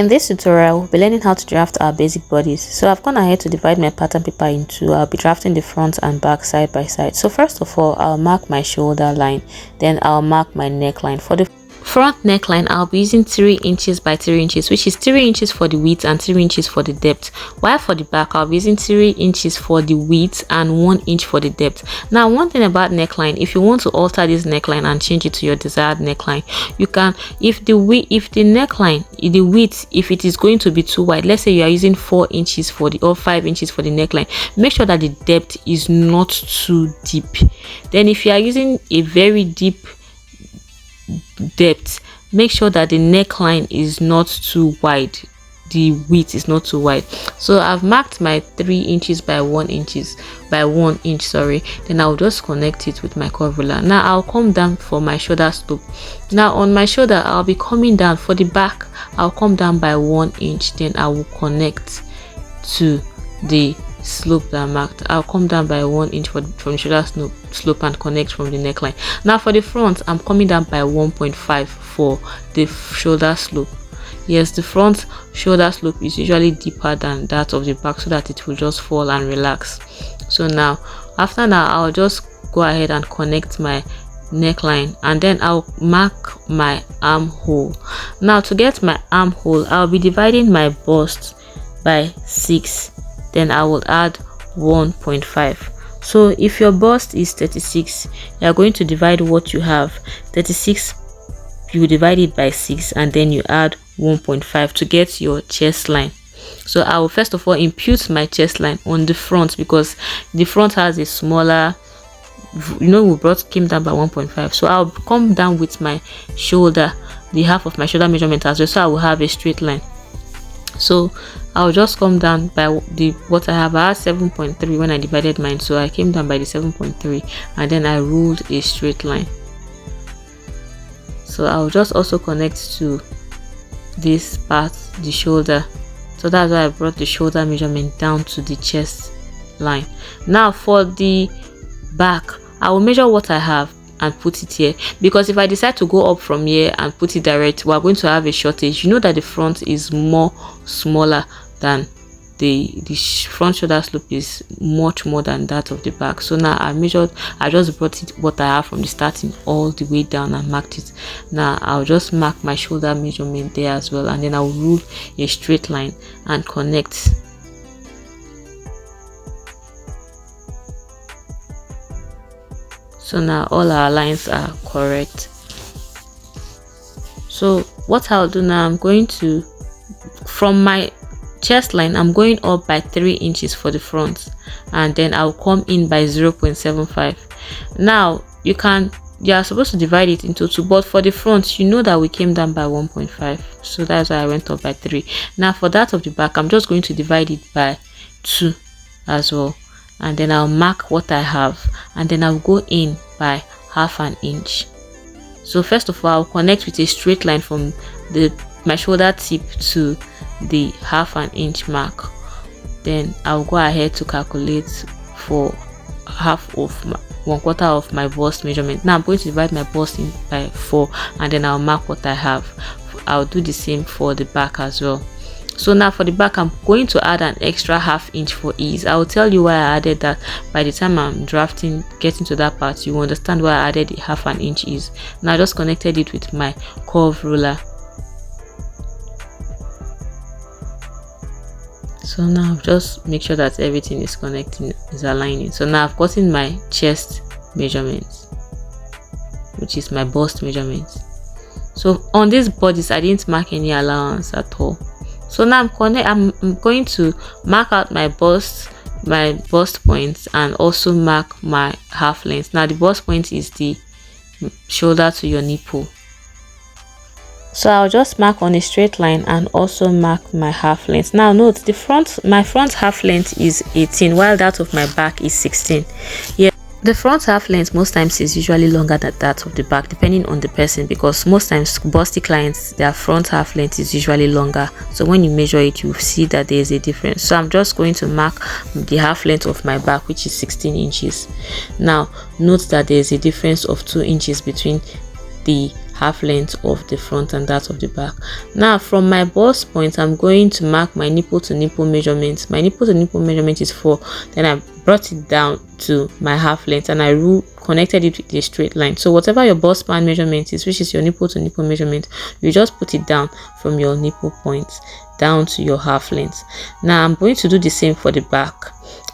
In this tutorial, we'll be learning how to draft our basic bodies. So I've gone ahead to divide my pattern paper in two. I'll be drafting the front and back side by side. So first of all, I'll mark my shoulder line, then I'll mark my neckline. For the front neckline, I'll be using 3 inches by 3 inches, which is 3 inches for the width and 3 inches for the depth. While for the back, I'll be using 3 inches for the width and 1 inch for the depth. Now, one thing about neckline, if you want to alter this neckline and change it to your desired neckline, you can. If the neckline, the width, if it is going to be too wide, let's say you are using 4 inches for the or 5 inches for the neckline, make sure that the depth is not too deep. Then if you are using a very deep depth, make sure that the neckline is not too wide, the width is not too wide. So I've marked my 3 inches by 1 inch, sorry. Then I'll just connect it with my curve ruler. Now I'll come down for my shoulder slope. Now on my shoulder, I'll be coming down. For the back, I'll come down by 1 inch, then I will connect to the slope that I marked. I'll come down by 1 inch from the shoulder slope and connect from the neckline. Now for the front, I'm coming down by 1.5 for the shoulder slope. Yes, the front shoulder slope is usually deeper than that of the back, so that it will just fall and relax. So now, after that, I'll just go ahead and connect my neckline, and then I'll mark my armhole. Now to get my armhole, I'll be dividing my bust by 6. Then I will add 1.5. So if your bust is 36, you are going to divide what you have. 36, you divide it by 6, and then you add 1.5 to get your chest line. So I will first of all impute my chest line on the front, because the front has a smaller, we came down by 1.5. So I'll come down with my shoulder, the half of my shoulder measurement as well, so I will have a straight line. So I'll just come down by what I have. I had 7.3 when I divided mine, so I came down by the 7.3, and then I ruled a straight line. So I'll just also connect to this part, the shoulder. So that's why I brought the shoulder measurement down to the chest line. Now for the back, I will measure what I have and put it here, because if I decide to go up from here and put it direct, we're going to have a shortage. You know that the front is smaller than the front shoulder slope is much more than that of the back. So now I just brought it what I have from the starting all the way down and marked it. Now I'll just mark my shoulder measurement there as well, and then I'll rule a straight line and connect. So now all our lines are correct. So what I'll do now, I'm going to, from my chest line, I'm going up by 3 inches for the front, and then I'll come in by 0.75. Now you are supposed to divide it into 2, but for the front, you know that we came down by 1.5, so that's why I went up by 3. Now for that of the back, I'm just going to divide it by 2 as well, and then I'll mark what I have, and then I'll go in by half an inch. So first of all, I'll connect with a straight line from my shoulder tip to the half an inch mark. Then I'll go ahead to calculate for half of 1/4 of my bust measurement. Now I'm going to divide my bust in by 4, and then I'll mark what I have. I'll do the same for the back as well. So now for the back, I'm going to add an extra half inch for ease. I'll tell you why I added that. By the time I'm getting to that part, you understand why I added the half an inch is. Now I just connected it with my curve ruler. So now just make sure that everything is connecting, is aligning. So now I've gotten my chest measurements, which is my bust measurements. So on this bodice, I didn't mark any allowance at all. So now I'm going to mark out my bust points, and also mark my half length. Now the bust point is the shoulder to your nipple. So I'll just mark on a straight line and also mark my half length. Now note my front half length is 18, while that of my back is 16. Yeah. The front half length most times is usually longer than that of the back, depending on the person, because most times busty clients, their front half length is usually longer. So when you measure it, you see that there is a difference. So I'm just going to mark the half length of my back, which is 16 inches. Now note that there is a difference of 2 inches between the half length of the front and that of the back. Now from my bust point, I'm going to mark my nipple to nipple measurement. My nipple to nipple measurement is 4. Then I brought it down to my half length and I connected it with a straight line. So whatever your bust span measurement is, which is your nipple to nipple measurement, you just put it down from your nipple point down to your half length. Now I'm going to do the same for the back,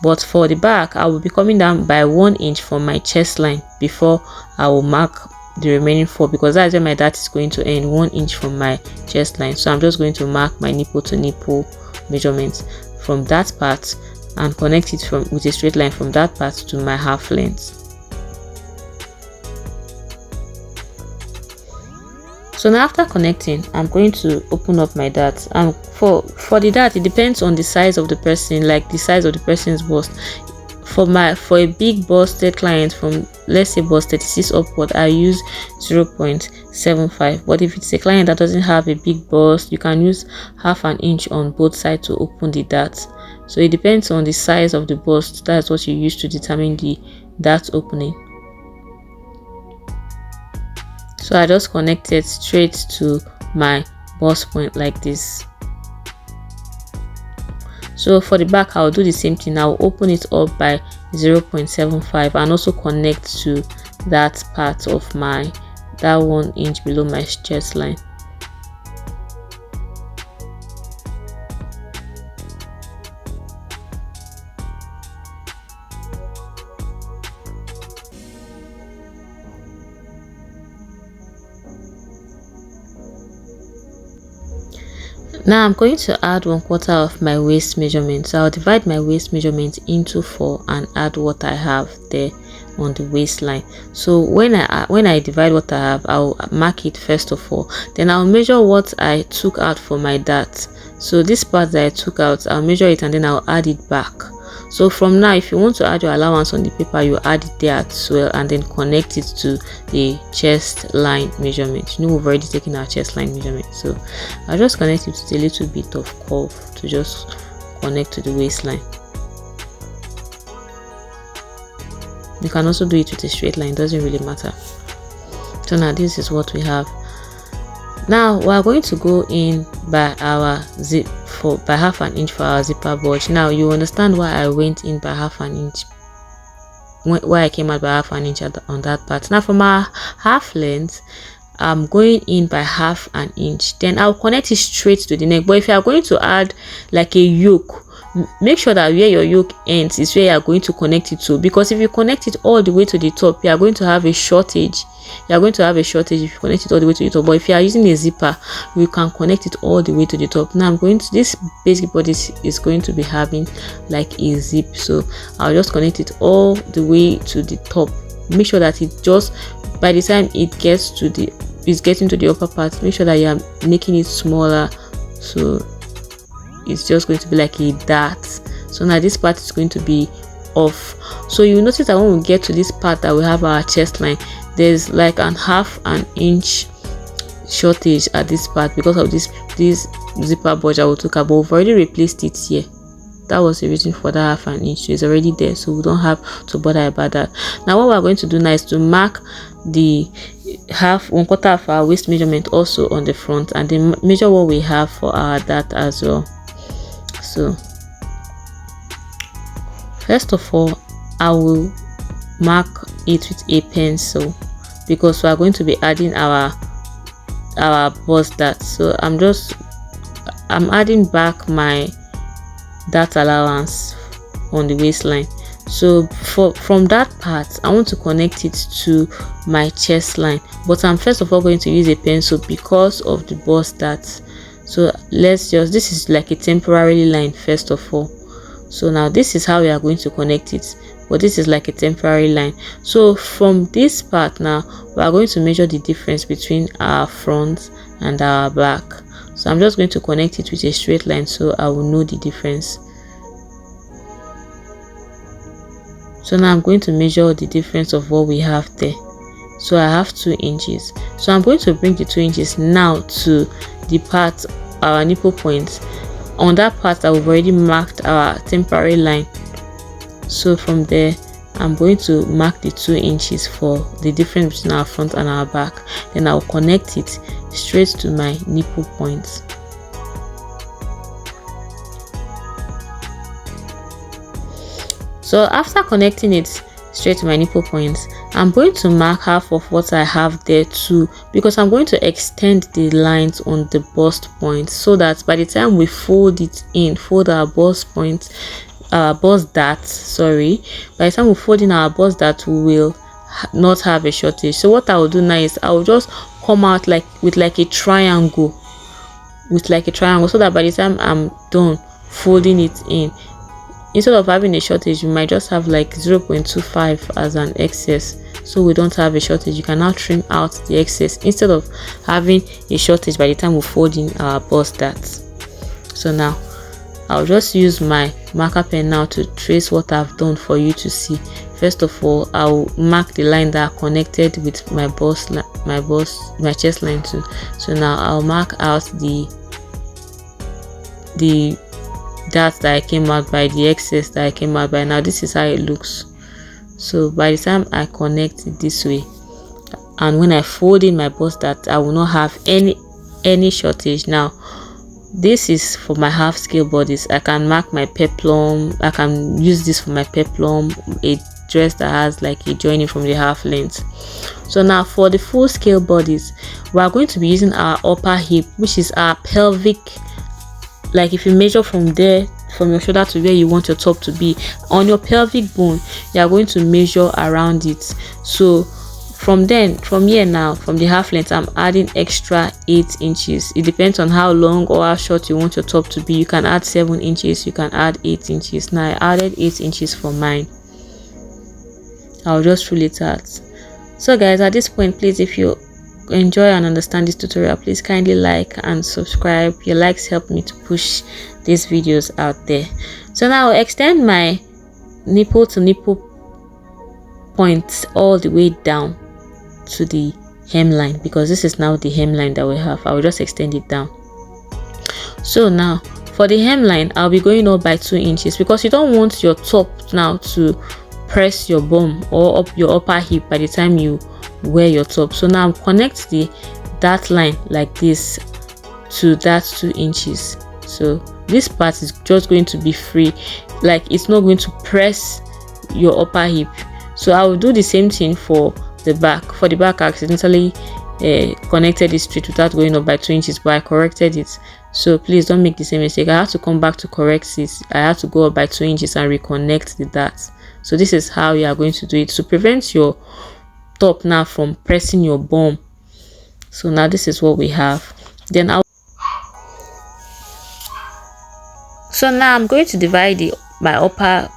but for the back I will be coming down by 1 inch from my chest line before I will mark the remaining 4, because that's where my dart is going to end, 1 inch from my chest line. So I'm just going to mark my nipple to nipple measurements from that part and connect it with a straight line from that part to my half length. So now after connecting, I'm going to open up my dart, and for the dart it depends on the size of the person, like the size of the person's bust. For a big busted client, from let's say bust 36 upward, I use 0.75. but if it's a client that doesn't have a big bust, you can use half an inch on both sides to open the dart. So it depends on the size of the bust. That's what you use to determine the dart opening. So I just connected straight to my bust point like this. So for the back, I'll do the same thing. I'll open it up by 0.75 and also connect to that part of that 1 inch below my chest line. Now I'm going to add 1/4 of my waist measurement. So I'll divide my waist measurement into 4 and add what I have there on the waistline. So when I divide what I have, I'll mark it first of all. Then I'll measure what I took out for my dart. So this part that I took out, I'll measure it and then I'll add it back. So from now, if you want to add your allowance on the paper, you add it there as well and then connect it to the chest line measurement. You know, we've already taken our chest line measurement, so I'll just connect it with a little bit of curve to just connect to the waistline. You can also do it with a straight line, doesn't really matter. So now this is what we have. Now we are going to go in by our zip by half an inch for our zipper bulge. Now you understand why I went in by half an inch, why I came out by half an inch on that part. Now from our half length, I'm going in by half an inch. Then I'll connect it straight to the neck. But if you are going to add like a yoke, make sure that where your yoke ends is where you are going to connect it to, because if you connect it all the way to the top, you are going to have a shortage. You are going to have a shortage if you connect it all the way to the top. But if you are using a zipper, you can connect it all the way to the top. Now this basic bodice is going to be having like a zip, so I'll just connect it all the way to the top. Make sure that it just, by the time it's getting to the upper part, make sure that you are making it smaller, so it's just going to be like a dart. So now this part is going to be off. So you notice that when we get to this part that we have our chest line, there's like half an inch shortage at this part because of this zipper bulge I will talk about. We've already replaced it here. That was the reason for that half an inch. So it's already there, so we don't have to bother about that. Now what we're going to do now is to mark the 1/4 of our waist measurement also on the front, and then measure what we have for our dart as well. So first of all, I will mark it with a pencil because we are going to be adding our bust dart. So I'm adding back my dart allowance on the waistline. So from that part, I want to connect it to my chest line, but I'm first of all going to use a pencil because of the bust dart. So this is like a temporary line first of all. So now this is how we are going to connect it, but this is like a temporary line. So from this part now, we are going to measure the difference between our front and our back. So I'm just going to connect it with a straight line so I will know the difference. So now I'm going to measure the difference of what we have there. So I have 2 inches. So I'm going to bring the 2 inches now to the part, our nipple point, on that part that we've already marked our temporary line. So from there, I'm going to mark the 2 inches for the difference between our front and our back. Then I'll connect it straight to my nipple points. So after connecting it straight to my nipple points, I'm going to mark half of what I have there too, because I'm going to extend the lines on the bust point, so that by the time we fold it in, fold our bust point, bust dart, sorry, by the time we fold in our bust dart, we will not have a shortage. So what I will do now is I will just come out with like a triangle, so that by the time I'm done folding it in, instead of having a shortage, you might just have like 0.25 as an excess, so we don't have a shortage. You can now trim out the excess instead of having a shortage by the time we fold in our bust darts. So now I'll just use my marker pen now to trace what I've done for you to see. First of all, I'll mark the line that are connected with my chest line too. So now I'll mark out the dart that I came out by, the excess that I came out by. Now this is how it looks. So by the time I connect it this way, and when I fold in my bust dart, I will not have any shortage. Now this is for my half scale bodice. I can mark my peplum. I can use this for my peplum, a dress that has like a joining from the half length. So now for the full scale bodice, we are going to be using our upper hip, which is our pelvic. Like if you measure from there, from your shoulder to where you want your top to be, on your pelvic bone, you are going to measure around it. So from here now, from the half length, I'm adding extra 8 inches. It depends on how long or how short you want your top to be. You can add 7 inches, you can add 8 inches. Now I added 8 inches for mine. I'll just rule it out. So guys, at this point, please, if you enjoy and understand this tutorial, please kindly like and subscribe. Your likes help me to push these videos out there. So now I'll extend my nipple to nipple points all the way down to the hemline, because this is now the hemline that we have. I will just extend it down. So now for the hemline, I'll be going up by 2 inches, because you don't want your top now to press your bum or up your upper hip by the time you wear your top. So now connect that line like this to that 2 inches. So this part is just going to be free, like it's not going to press your upper hip. So I will do the same thing for the back. For the back, I accidentally connected it straight without going up by 2 inches, but I corrected it. So please don't make the same mistake. I have to come back to correct it. I have to go up by 2 inches and reconnect the dart. So this is how you are going to do it to prevent your top now from pressing your bum. So now this is what we have. Then so now I'm going to divide my upper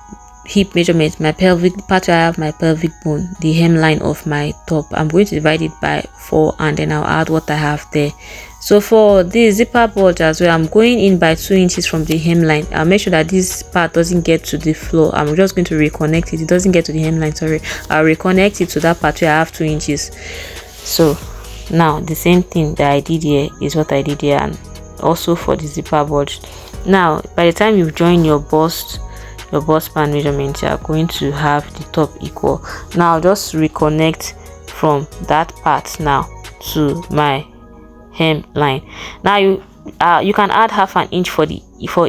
hip measurement, my pelvic part where I have my pelvic bone, the hemline of my top. I'm going to divide it by 4, and then I'll add what I have there. So for the zipper bulge as well, I'm going in by 2 inches from the hemline. I'll make sure that this part doesn't get to the floor. I'm just going to reconnect it. It doesn't get to the hemline, sorry. I'll reconnect it to that part where I have 2 inches. So now the same thing that I did here is what I did here, and also for the zipper bulge. Now by the time you've joined your bust span measurement, you are going to have the top equal. Now I'll just reconnect from that part now to my hemline. Now you can add half an inch for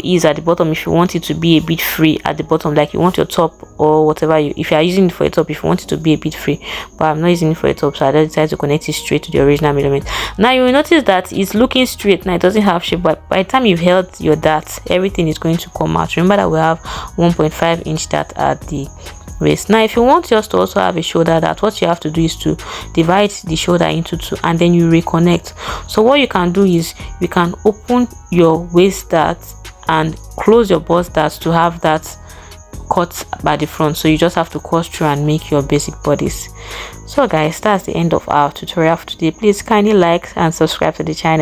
ease at the bottom if you want it to be a bit free at the bottom, like you want your top or whatever if you are using it for a top, if you want it to be a bit free. But I'm not using it for a top, so I decided to connect it straight to the original measurement. Now you will notice that it's looking straight. Now it doesn't have shape, but by the time you've held your dart, everything is going to come out. Remember that we have 1.5 inch dart at the waist. Now if you want yours to also have a shoulder dart, what you have to do is to divide the shoulder into 2, and then you reconnect. So what you can do is you can open your waist dart and close your bust dart to have that cut by the front. So you just have to cut through and make your basic bodice. So guys, that's the end of our tutorial for today. Please kindly like and subscribe to the channel.